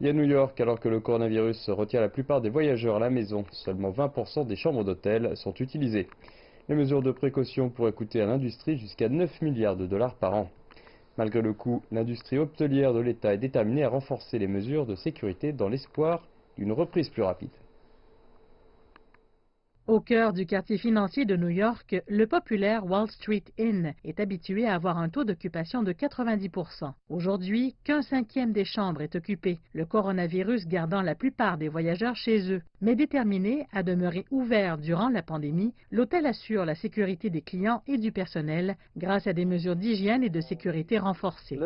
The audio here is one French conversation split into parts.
Et à New York, alors que le coronavirus retient la plupart des voyageurs à la maison, seulement 20% des chambres d'hôtel sont utilisées. Les mesures de précaution pourraient coûter à l'industrie jusqu'à 9 milliards de dollars par an. Malgré le coût, l'industrie hôtelière de l'État est déterminée à renforcer les mesures de sécurité dans l'espoir d'une reprise plus rapide. Au cœur du quartier financier de New York, le populaire Wall Street Inn est habitué à avoir un taux d'occupation de 90%. Aujourd'hui, qu'un cinquième des chambres est occupé, le coronavirus gardant la plupart des voyageurs chez eux. Mais déterminé à demeurer ouvert durant la pandémie, l'hôtel assure la sécurité des clients et du personnel grâce à des mesures d'hygiène et de sécurité renforcées.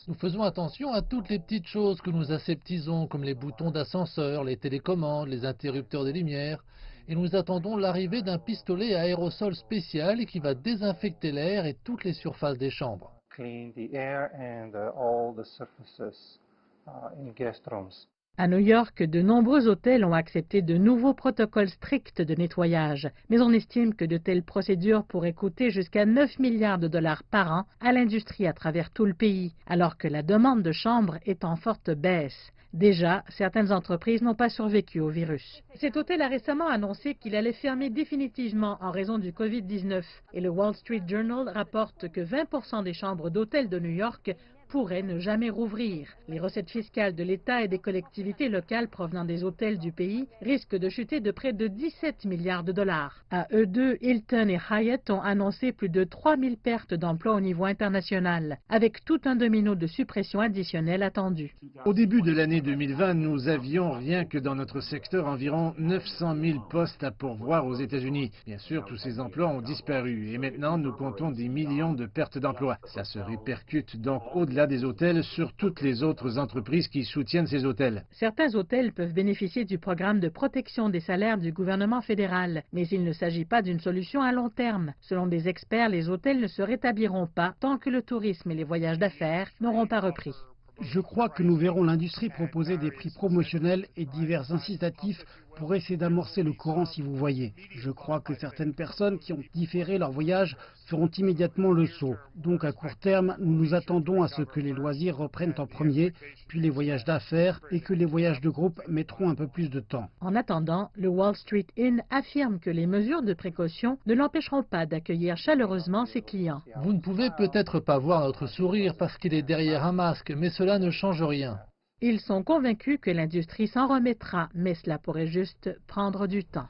Nous faisons attention à toutes les petites choses que nous aseptisons, comme les boutons d'ascenseur, les télécommandes, les interrupteurs des lumières, et nous attendons l'arrivée d'un pistolet à aérosol spécial qui va désinfecter l'air et toutes les surfaces des chambres. À New York, de nombreux hôtels ont accepté de nouveaux protocoles stricts de nettoyage, mais on estime que de telles procédures pourraient coûter jusqu'à 9 milliards de dollars par an à l'industrie à travers tout le pays, alors que la demande de chambres est en forte baisse. Déjà, certaines entreprises n'ont pas survécu au virus. Cet hôtel a récemment annoncé qu'il allait fermer définitivement en raison du Covid-19 et le Wall Street Journal rapporte que 20% des chambres d'hôtels de New York pourraient ne jamais rouvrir. Les recettes fiscales de l'État et des collectivités locales provenant des hôtels du pays risquent de chuter de près de 17 milliards de dollars. À eux deux, Hilton et Hyatt ont annoncé plus de 3000 pertes d'emplois au niveau international, avec tout un domino de suppression additionnelle attendu. Au début de l'année 2020, nous avions, rien que dans notre secteur, environ 900 000 postes à pourvoir aux États-Unis. Bien sûr, tous ces emplois ont disparu et maintenant nous comptons des millions de pertes d'emplois. Ça se répercute donc au-delà des hôtels sur toutes les autres entreprises qui soutiennent ces hôtels. Certains hôtels peuvent bénéficier du programme de protection des salaires du gouvernement fédéral, mais il ne s'agit pas d'une solution à long terme. Selon des experts, les hôtels ne se rétabliront pas tant que le tourisme et les voyages d'affaires n'auront pas repris. Je crois que nous verrons l'industrie proposer des prix promotionnels et divers incitatifs pour essayer d'amorcer le courant, si vous voyez. Je crois que certaines personnes qui ont différé leur voyage feront immédiatement le saut. Donc à court terme, nous nous attendons à ce que les loisirs reprennent en premier, puis les voyages d'affaires et que les voyages de groupe mettront un peu plus de temps. En attendant, le Wall Street Inn affirme que les mesures de précaution ne l'empêcheront pas d'accueillir chaleureusement ses clients. Vous ne pouvez peut-être pas voir notre sourire parce qu'il est derrière un masque, mais cela ne change rien. Ils sont convaincus que l'industrie s'en remettra, mais cela pourrait juste prendre du temps.